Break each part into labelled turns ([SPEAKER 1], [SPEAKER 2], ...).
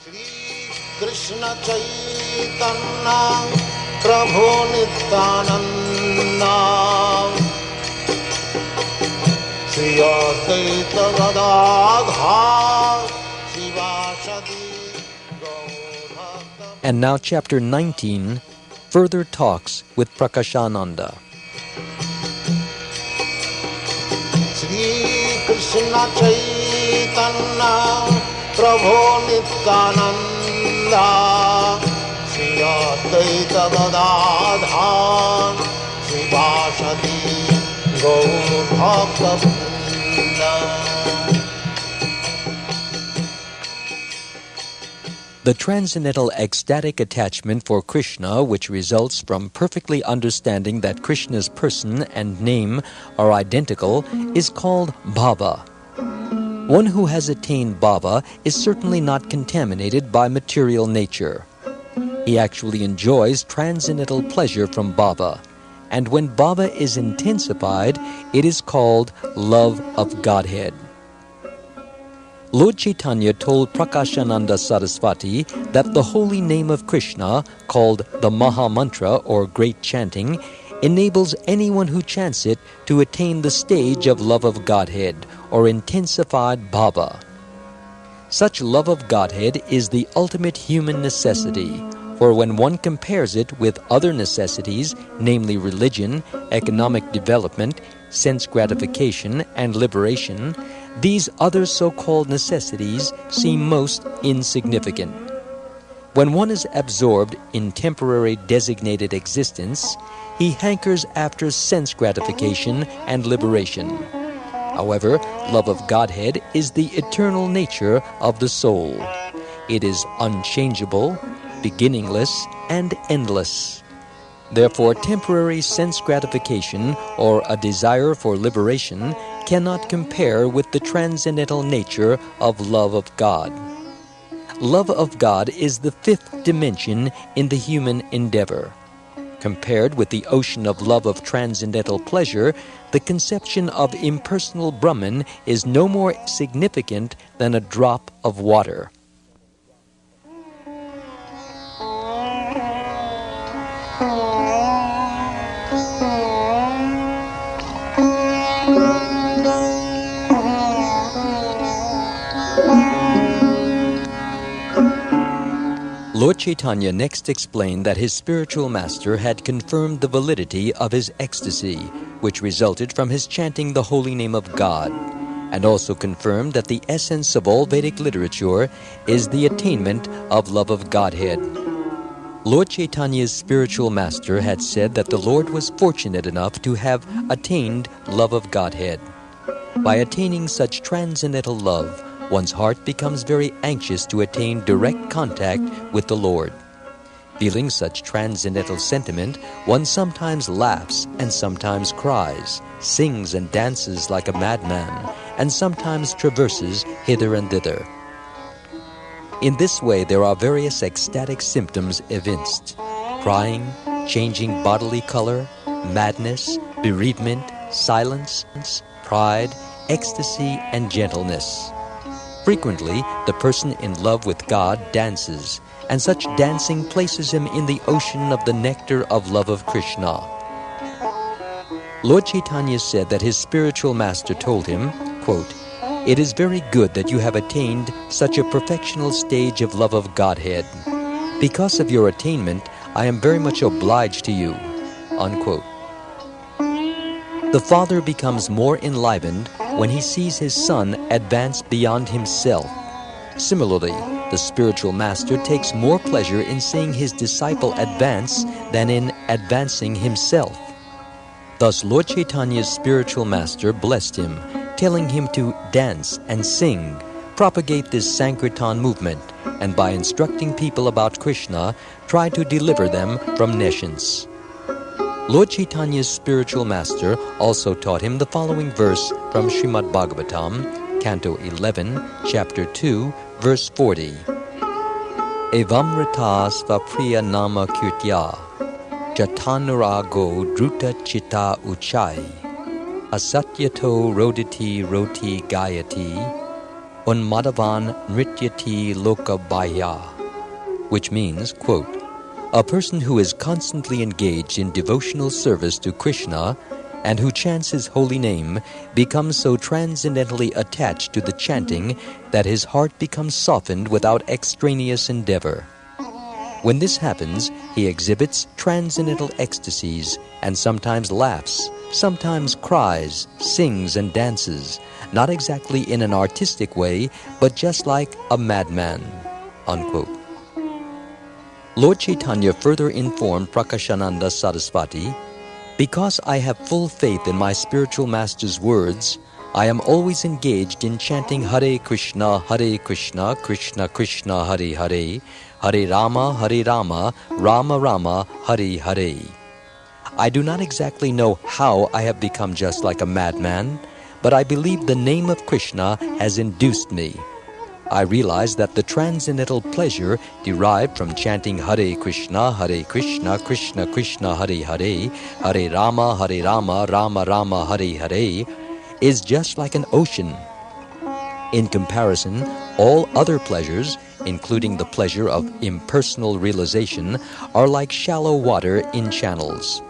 [SPEAKER 1] Krishna Chaitanya Prabhu Nityananda Shri Advaita Gadadhar Shivasadi Gaur.
[SPEAKER 2] And now chapter 19, further talks with Prakashananda.
[SPEAKER 1] Shri Krishna Chaitanya Prabhu Nityananda Shri Advaita Gadadhar Shivasadi Gaur Bhakta-vrinda.
[SPEAKER 2] The transcendental ecstatic attachment for Krishna, which results from perfectly understanding that Krishna's person and name are identical, is called bhava. One who has attained bhava is certainly not contaminated by material nature. He actually enjoys transcendental pleasure from bhava, and when bhava is intensified, it is called love of Godhead. Lord Chaitanya told Prakashananda Saraswati that the holy name of Krishna, called the Maha Mantra or Great Chanting, enables anyone who chants it to attain the stage of love of Godhead or intensified bhava. Such love of Godhead is the ultimate human necessity, for when one compares it with other necessities, namely religion, economic development, sense gratification, and liberation, these other so-called necessities seem most insignificant. When one is absorbed in temporary designated existence, he hankers after sense gratification and liberation. However, love of Godhead is the eternal nature of the soul. It is unchangeable, beginningless, and endless. Therefore, temporary sense gratification or a desire for liberation cannot compare with the transcendental nature of love of God. Love of God is the fifth dimension in the human endeavor. Compared with the ocean of love of transcendental pleasure, the conception of impersonal Brahman is no more significant than a drop of water. Lord Chaitanya next explained that his spiritual master had confirmed the validity of his ecstasy, which resulted from his chanting the holy name of God, and also confirmed that the essence of all Vedic literature is the attainment of love of Godhead. Lord Chaitanya's spiritual master had said that the Lord was fortunate enough to have attained love of Godhead. By attaining such transcendental love, one's heart becomes very anxious to attain direct contact with the Lord. Feeling such transcendental sentiment, one sometimes laughs and sometimes cries, sings and dances like a madman, and sometimes traverses hither and thither. In this way, there are various ecstatic symptoms evinced: crying, changing bodily color, madness, bereavement, silence, pride, ecstasy, and gentleness. Frequently, the person in love with God dances, and such dancing places him in the ocean of the nectar of love of Krishna. Lord Chaitanya said that his spiritual master told him, quote, "It is very good that you have attained such a perfectional stage of love of Godhead. Because of your attainment, I am very much obliged to you." Unquote. The father becomes more enlivened when he sees his son advance beyond himself. Similarly, the spiritual master takes more pleasure in seeing his disciple advance than in advancing himself. Thus, Lord Chaitanya's spiritual master blessed him, telling him to dance and sing, propagate this Sankirtan movement, and by instructing people about Krishna, try to deliver them from nescience. Lord Chaitanya's spiritual master also taught him the following verse from Srimad Bhagavatam, Canto 11, Chapter 2, verse 40. Evamrita svapriya nama kirtya, jatanurago druta chitta uchai, asatyato roditi roti gayati, Unmadavan Nrityati Lokabhaya, which means, quote, a person who is constantly engaged in devotional service to Krishna and who chants his holy name becomes so transcendently attached to the chanting that his heart becomes softened without extraneous endeavor. When this happens, he exhibits transcendental ecstasies and sometimes laughs, sometimes cries, sings, and dances, not exactly in an artistic way, but just like a madman, unquote. Lord Chaitanya further informed Prakashananda Saraswati, because I have full faith in my spiritual master's words, I am always engaged in chanting Hare Krishna, Krishna Krishna, Hare Hare, Hare Rama, Rama Rama, Hare Hare. I do not exactly know how I have become just like a madman, but I believe the name of Krishna has induced me. I realize that the transcendental pleasure derived from chanting Hare Krishna, Krishna Krishna, Hare Hare, Hare Rama, Rama Rama, Hare Hare, is just like an ocean. In comparison, all other pleasures, including the pleasure of impersonal realization, are like shallow water in channels.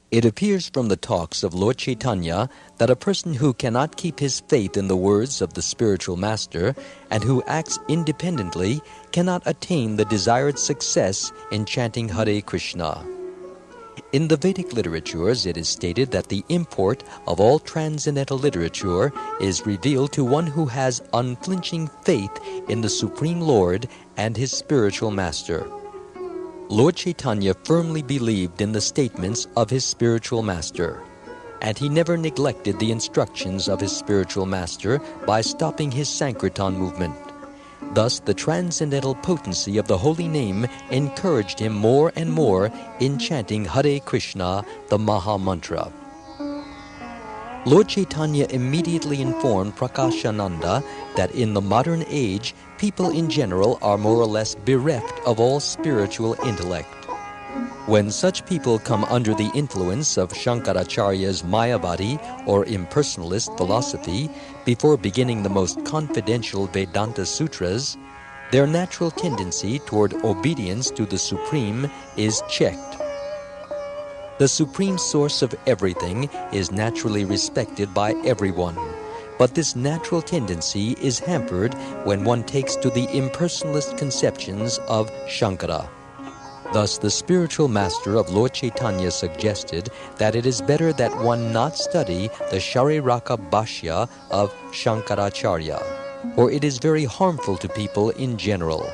[SPEAKER 2] It appears from the talks of Lord Chaitanya that a person who cannot keep his faith in the words of the spiritual master and who acts independently cannot attain the desired success in chanting Hare Krishna. In the Vedic literatures, it is stated that the import of all transcendental literature is revealed to one who has unflinching faith in the Supreme Lord and his spiritual master. Lord Chaitanya firmly believed in the statements of his spiritual master, and he never neglected the instructions of his spiritual master by stopping his Sankirtan movement. Thus, the transcendental potency of the holy name encouraged him more and more in chanting Hare Krishna, the Maha Mantra. Lord Chaitanya immediately informed Prakashananda that in the modern age, people in general are more or less bereft of all spiritual intellect. When such people come under the influence of Shankaracharya's Mayavadi or impersonalist philosophy before beginning the most confidential Vedanta sutras, their natural tendency toward obedience to the Supreme is checked. The Supreme Source of everything is naturally respected by everyone, but this natural tendency is hampered when one takes to the impersonalist conceptions of Shankara. Thus, the spiritual master of Lord Chaitanya suggested that it is better that one not study the Shariraka Bhashya of Shankaracharya, for it is very harmful to people in general.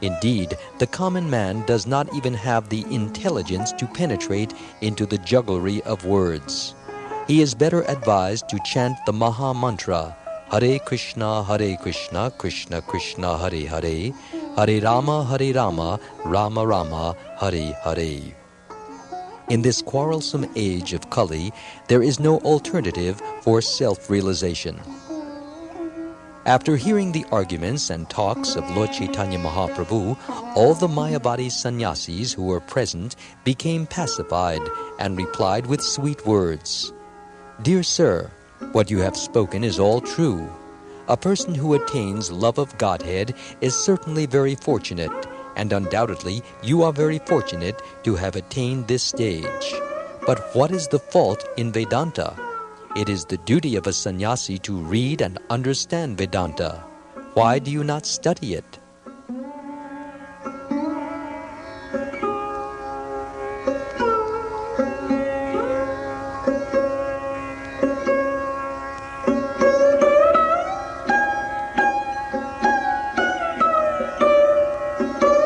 [SPEAKER 2] Indeed, the common man does not even have the intelligence to penetrate into the jugglery of words. He is better advised to chant the Maha Mantra, Hare Krishna, Krishna Krishna, Hare Hare, Hare Rama, Rama Rama, Hare Hare. In this quarrelsome age of Kali, there is no alternative for self-realization. After hearing the arguments and talks of Lord Chaitanya Mahaprabhu, all the Mayavadi sannyasis who were present became pacified and replied with sweet words. Dear sir, what you have spoken is all true. A person who attains love of Godhead is certainly very fortunate, and undoubtedly you are very fortunate to have attained this stage. But what is the fault in Vedanta? It is the duty of a sannyasi to read and understand Vedanta. Why do you not study it?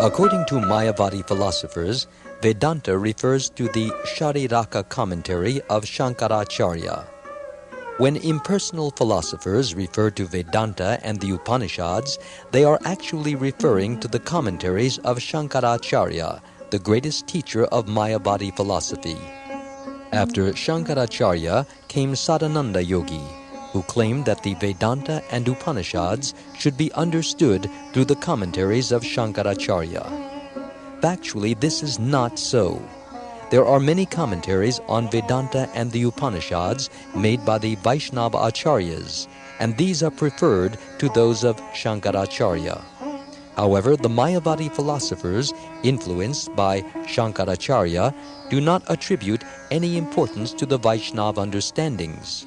[SPEAKER 2] According to Mayavadi philosophers, Vedanta refers to the Shariraka commentary of Shankaracharya. When impersonal philosophers refer to Vedanta and the Upanishads, they are actually referring to the commentaries of Shankaracharya, the greatest teacher of Mayavadi philosophy. After Shankaracharya came Sadananda Yogi, who claimed that the Vedanta and Upanishads should be understood through the commentaries of Shankaracharya. Factually, this is not so. There are many commentaries on Vedanta and the Upanishads made by the Vaishnava Acharyas, and these are preferred to those of Shankaracharya. However, the Mayavadi philosophers, influenced by Shankaracharya, do not attribute any importance to the Vaishnava understandings.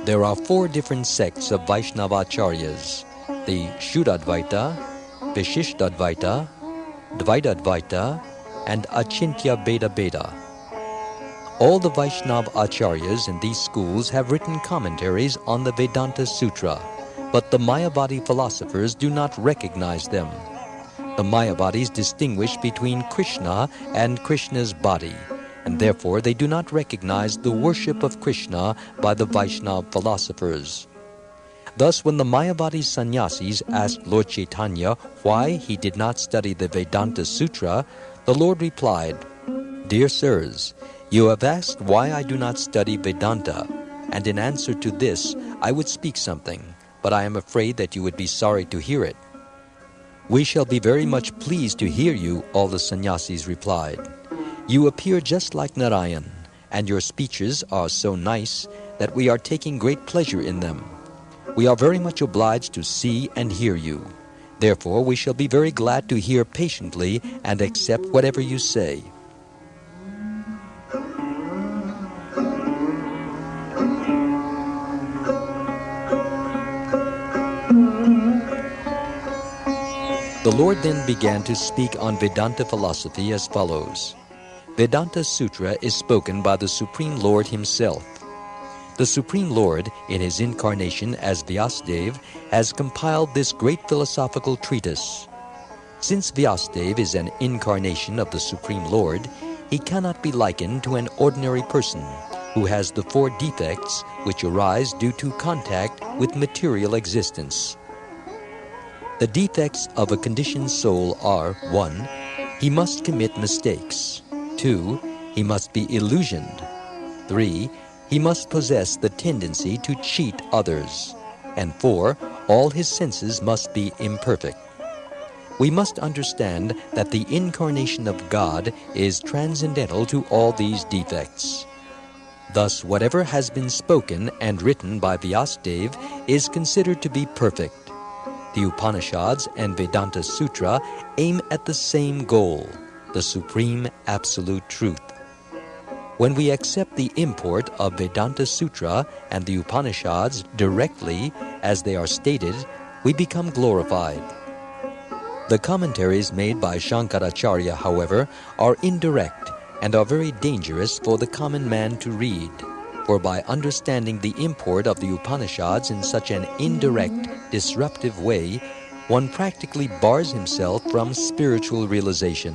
[SPEAKER 2] There are 4 different sects of Vaishnava Acharyas: the Shuddhadvaita, Vishishtadvaita, Dvaitadvaita, and Achintya Bheda. All the Vaishnava Acharyas in these schools have written commentaries on the Vedanta Sutra, but the Mayavadi philosophers do not recognize them. The Mayavadis distinguish between Krishna and Krishna's body, and therefore they do not recognize the worship of Krishna by the Vaishnava philosophers. Thus, when the Mayavadi sannyasis asked Lord Chaitanya why he did not study the Vedanta Sutra, the Lord replied, Dear sirs, you have asked why I do not study Vedanta, and in answer to this I would speak something, but I am afraid that you would be sorry to hear it. We shall be very much pleased to hear you, all the sannyasis replied. You appear just like Narayan, and your speeches are so nice that we are taking great pleasure in them. We are very much obliged to see and hear you. Therefore, we shall be very glad to hear patiently and accept whatever you say. The Lord then began to speak on Vedanta philosophy as follows. Vedanta Sutra is spoken by the Supreme Lord Himself. The Supreme Lord, in His incarnation as Vyasadeva, has compiled this great philosophical treatise. Since Vyasadeva is an incarnation of the Supreme Lord, he cannot be likened to an ordinary person who has the 4 defects which arise due to contact with material existence. The defects of a conditioned soul are 1. He must commit mistakes. 2. He must be illusioned. 3. He must possess the tendency to cheat others. And 4. All his senses must be imperfect. We must understand that the incarnation of God is transcendental to all these defects. Thus, whatever has been spoken and written by Vyasadeva is considered to be perfect. The Upanishads and Vedanta Sutra aim at the same goal, the supreme absolute truth. When we accept the import of Vedanta Sutra and the Upanishads directly as they are stated, we become glorified. The commentaries made by Shankaracharya, however, are indirect and are very dangerous for the common man to read, for by understanding the import of the Upanishads in such an indirect, disruptive way, one practically bars himself from spiritual realization.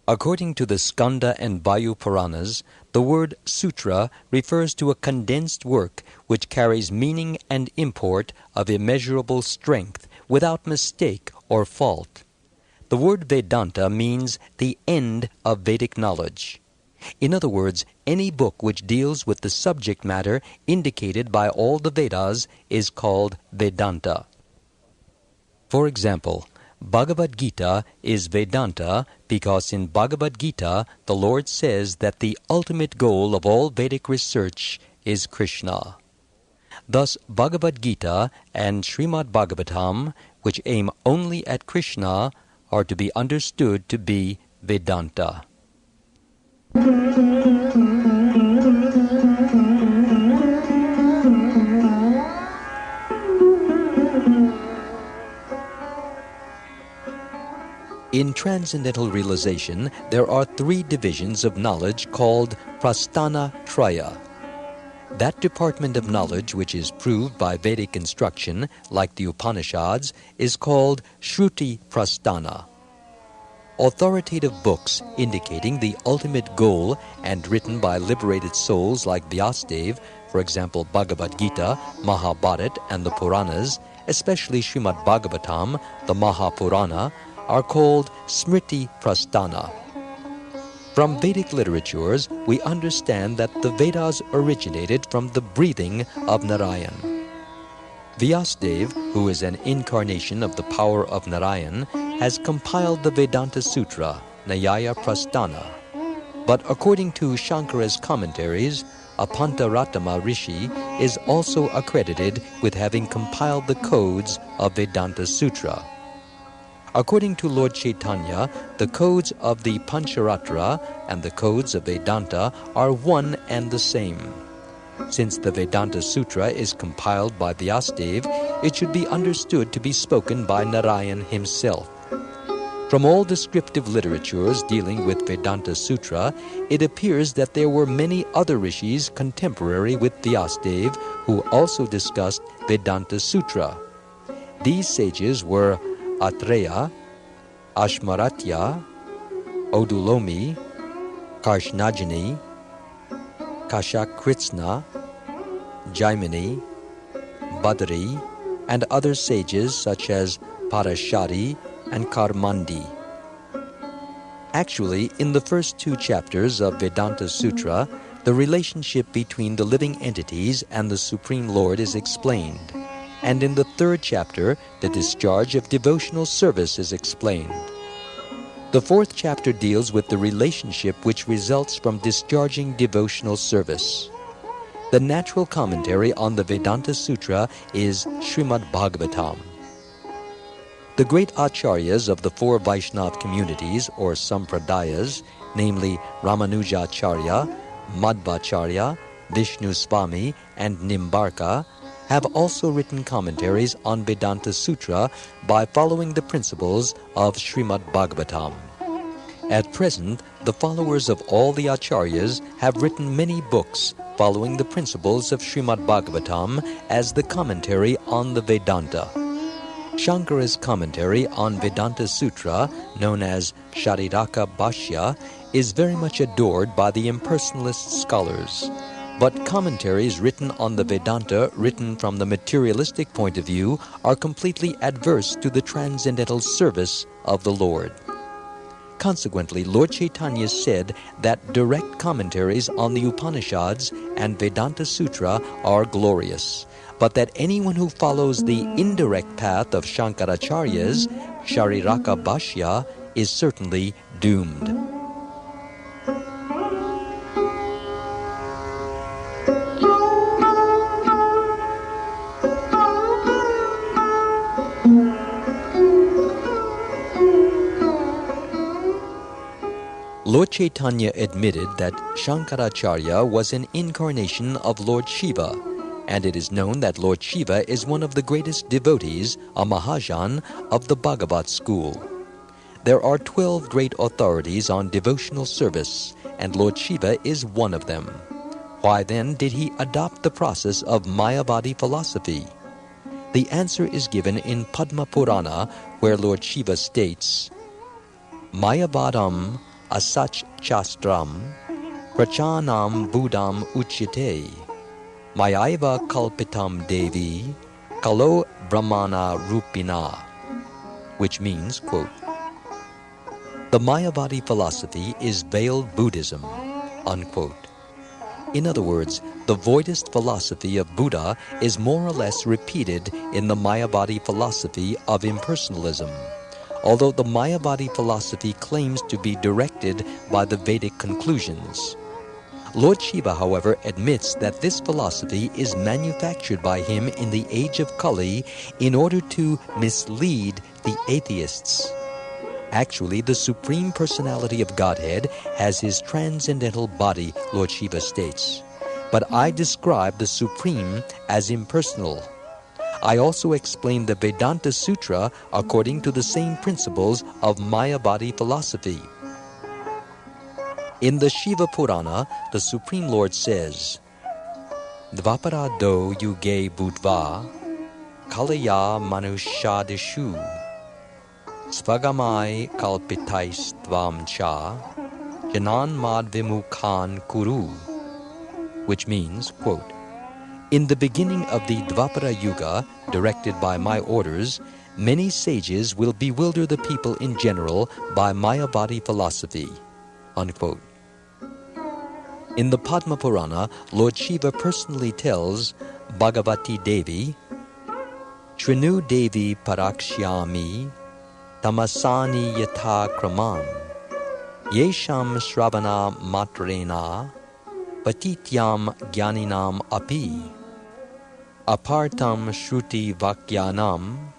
[SPEAKER 2] According to the Skanda and Vayu Puranas, the word sutra refers to a condensed work which carries meaning and import of immeasurable strength without mistake or fault. The word Vedanta means the end of Vedic knowledge. In other words, any book which deals with the subject matter indicated by all the Vedas is called Vedanta. For example, Bhagavad Gita is Vedanta because in Bhagavad Gita the Lord says that the ultimate goal of all Vedic research is Krishna. Thus, Bhagavad Gita and Srimad Bhagavatam, which aim only at Krishna, are to be understood to be Vedanta. In Transcendental Realization, there are three divisions of knowledge called Prasthana Traya. That department of knowledge which is proved by Vedic instruction, like the Upanishads, is called Shruti Prasthana. Authoritative books indicating the ultimate goal and written by liberated souls like Vyasadeva, for example Bhagavad Gita, Mahabharata, and the Puranas, especially Srimad Bhagavatam, the Mahapurana, are called Smriti Prasthana. From Vedic literatures, we understand that the Vedas originated from the breathing of Narayan. Vyasadeva, who is an incarnation of the power of Narayan, has compiled the Vedanta Sutra, Nyaya Prasthana. But according to Shankara's commentaries, Apantaratama Rishi is also accredited with having compiled the codes of Vedanta Sutra. According to Lord Chaitanya, the codes of the Pancharatra and the codes of Vedanta are one and the same. Since the Vedanta Sutra is compiled by Vyasadeva, it should be understood to be spoken by Narayan himself. From all descriptive literatures dealing with Vedanta Sutra, it appears that there were many other rishis contemporary with Vyasadeva who also discussed Vedanta Sutra. These sages were Atreya, Ashmaratya, Odulomi, Karshnajani, Kashakritsna, Jaimini, Badri, and other sages such as Parashari and Karmandi. Actually, in the first two chapters of Vedanta Sutra, the relationship between the living entities and the Supreme Lord is explained. And in the third chapter, the discharge of devotional service is explained. The fourth chapter deals with the relationship which results from discharging devotional service. The natural commentary on the Vedanta Sutra is Srimad Bhagavatam. The great acharyas of the four Vaishnava communities or sampradayas, namely Ramanujacharya, Madhvacharya, Vishnu Swami, and Nimbarka, have also written commentaries on Vedanta Sutra by following the principles of Srimad Bhagavatam. At present, the followers of all the acharyas have written many books following the principles of Srimad Bhagavatam as the commentary on the Vedanta. Shankara's commentary on Vedanta Sutra, known as Shariraka Bhashya, is very much adored by the impersonalist scholars. But commentaries written on the Vedanta, written from the materialistic point of view, are completely adverse to the transcendental service of the Lord. Consequently, Lord Chaitanya said that direct commentaries on the Upanishads and Vedanta Sutra are glorious, but that anyone who follows the indirect path of Shankaracharyas, Shariraka Bhashya, is certainly doomed. Lord Chaitanya admitted that Shankaracharya was an incarnation of Lord Shiva, and it is known that Lord Shiva is one of the greatest devotees, a Mahajan, of the Bhagavat school. There are 12 great authorities on devotional service, and Lord Shiva is one of them. Why then did he adopt the process of Mayavadi philosophy? The answer is given in Padma Purana, where Lord Shiva states, Mayavadam asach chastram prachanam buddham uchyate mayaiva kalpitam devi kalo brahmana rupina, which means, quote, the Mayavadi philosophy is veiled Buddhism. unquote. In other words, the voidist philosophy of Buddha is more or less repeated in the Mayavadi philosophy of impersonalism, although the Mayavadi philosophy claims to be directed by the Vedic conclusions. Lord Shiva, however, admits that this philosophy is manufactured by him in the age of Kali in order to mislead the atheists. Actually, the Supreme Personality of Godhead has his transcendental body, Lord Shiva states. But I describe the Supreme as impersonal. I also explain the Vedanta Sutra according to the same principles of Mayavadi philosophy. In the Shiva Purana, the Supreme Lord says, Dvapara do yuge bhutva, kalaya manushadishu, svagamai kalpitaistvam cha, janan mad vimukhan kuru, which means, quote, in the beginning of the Dvapara Yuga, directed by my orders, many sages will bewilder the people in general by Mayavadi philosophy, unquote. In the Padma Purana, Lord Shiva personally tells Bhagavati Devi, Shrinu Devi Parakshyami Tamasani Yatha Kramam Yesham Shravana Matrena Patityam Gyaninam Api Apartam Shruti Vakyanam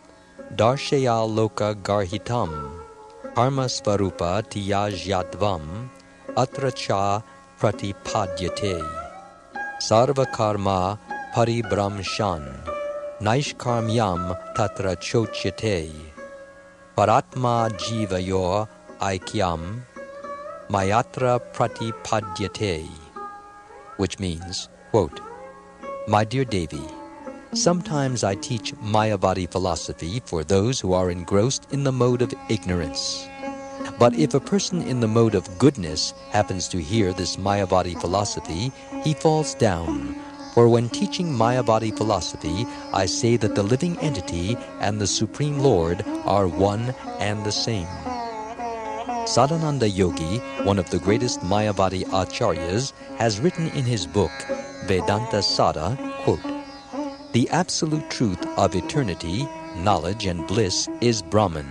[SPEAKER 2] Darshaya Loka Garhitam Karma Svarupa Tiyajyatvam Atracha Pratipadyate Sarva Karma Paribramshan Naishkarmyam Tatra Chocyate Paratma Jivayor Aikyam Mayatra Pratipadyate, which means, quote, my dear Devi, sometimes I teach Mayavadi philosophy for those who are engrossed in the mode of ignorance. But if a person in the mode of goodness happens to hear this Mayavadi philosophy, he falls down. For when teaching Mayavadi philosophy, I say that the living entity and the Supreme Lord are one and the same. Sadananda Yogi, one of the greatest Mayavadi acharyas, has written in his book, Vedanta Sada, quote, the absolute truth of eternity, knowledge and bliss is Brahman.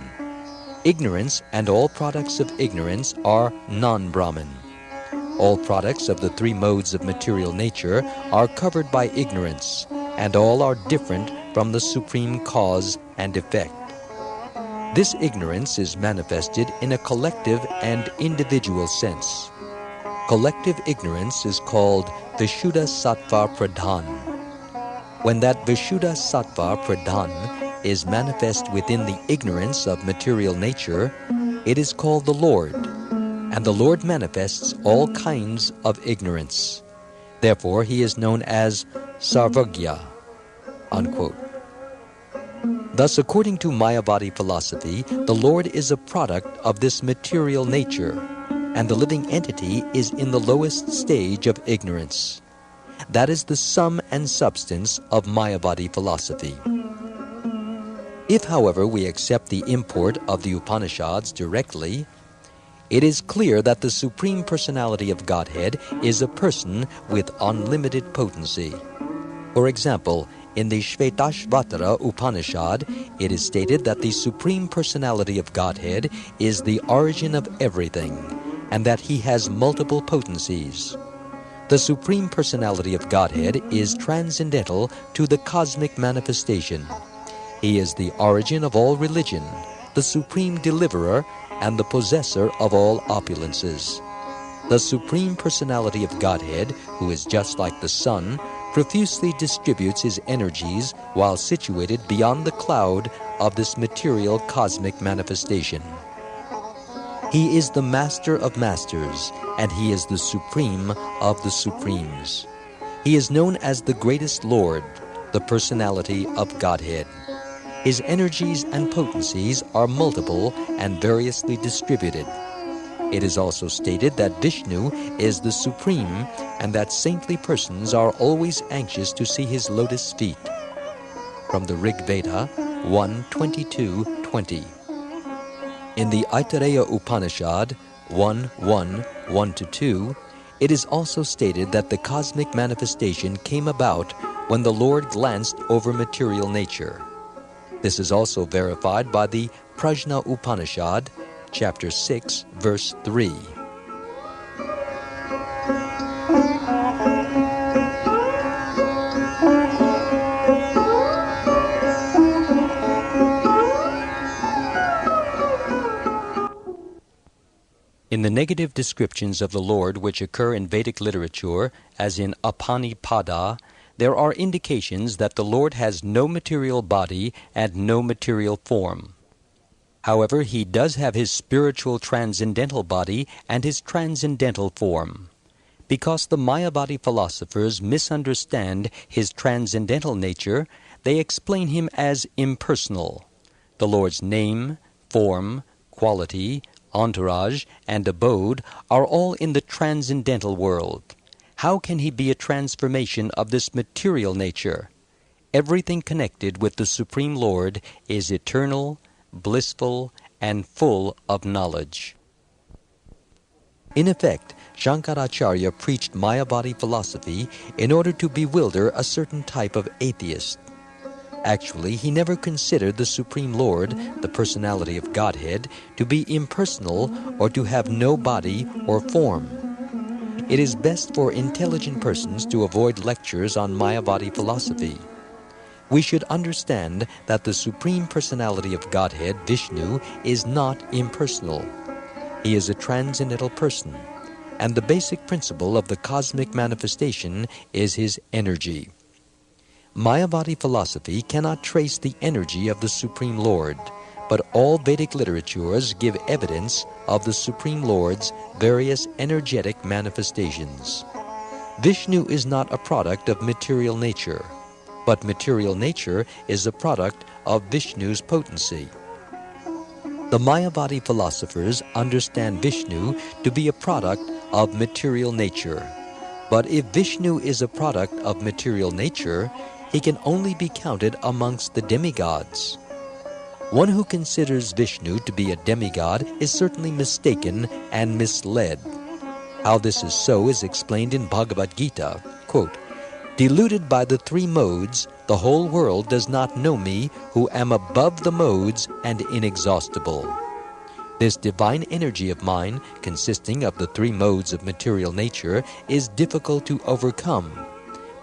[SPEAKER 2] Ignorance and all products of ignorance are non-Brahman. All products of the three modes of material nature are covered by ignorance, and all are different from the supreme cause and effect. This ignorance is manifested in a collective and individual sense. Collective ignorance is called Vishuddha Sattva Pradhan. When that Vishuddha Sattva Pradhan is manifest within the ignorance of material nature, it is called the Lord, and the Lord manifests all kinds of ignorance. Therefore, he is known as Sarvagya, unquote. Thus, according to Mayavadi philosophy, the Lord is a product of this material nature, and the living entity is in the lowest stage of ignorance. That is the sum and substance of Mayavadi philosophy. If, however, we accept the import of the Upanishads directly, it is clear that the Supreme Personality of Godhead is a person with unlimited potency. For example, in the Shvetashvatara Upanishad, it is stated that the Supreme Personality of Godhead is the origin of everything, and that he has multiple potencies. The Supreme Personality of Godhead is transcendental to the cosmic manifestation. He is the origin of all religion, the supreme deliverer, and the possessor of all opulences. The Supreme Personality of Godhead, who is just like the sun, profusely distributes his energies while situated beyond the cloud of this material cosmic manifestation. He is the Master of Masters, and he is the Supreme of the Supremes. He is known as the Greatest Lord, the Personality of Godhead. His energies and potencies are multiple and variously distributed. It is also stated that Vishnu is the Supreme and that saintly persons are always anxious to see his lotus feet. From the Rig Veda 1:22-20. In the Aitareya Upanishad 1:1-1-2, It is also stated that the cosmic manifestation came about when the Lord glanced over material nature. This is also verified by the Prajna Upanishad, chapter 6, verse 3. In the negative descriptions of the Lord which occur in Vedic literature, as in Apanipada, there are indications that the Lord has no material body and no material form. However, he does have his spiritual transcendental body and his transcendental form. Because the Mayavadi philosophers misunderstand his transcendental nature, they explain him as impersonal. The Lord's name, form, quality, entourage, and abode are all in the transcendental world. How can he be a transformation of this material nature? Everything connected with the Supreme Lord is eternal, blissful, and full of knowledge. In effect, Shankaracharya preached Mayavadi philosophy in order to bewilder a certain type of atheist. Actually, he never considered the Supreme Lord, the personality of Godhead, to be impersonal or to have no body or form. It is best for intelligent persons to avoid lectures on Mayavadi philosophy. We should understand that the Supreme Personality of Godhead, Vishnu, is not impersonal. He is a transcendental person, and the basic principle of the cosmic manifestation is his energy. Mayavadi philosophy cannot trace the energy of the Supreme Lord, but all Vedic literatures give evidence of the Supreme Lord's various energetic manifestations. Vishnu is not a product of material nature, but material nature is a product of Vishnu's potency. The Mayavadi philosophers understand Vishnu to be a product of material nature. But if Vishnu is a product of material nature, he can only be counted amongst the demigods. One who considers Vishnu to be a demigod is certainly mistaken and misled. How this is so is explained in Bhagavad Gita, quote, "Deluded by the three modes, the whole world does not know me, who am above the modes and inexhaustible." This divine energy of mine, consisting of the three modes of material nature, is difficult to overcome.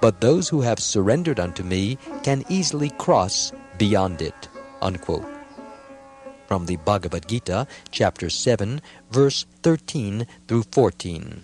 [SPEAKER 2] But those who have surrendered unto me can easily cross beyond it. Unquote. From the Bhagavad Gita, chapter 7, verse 13 through 14.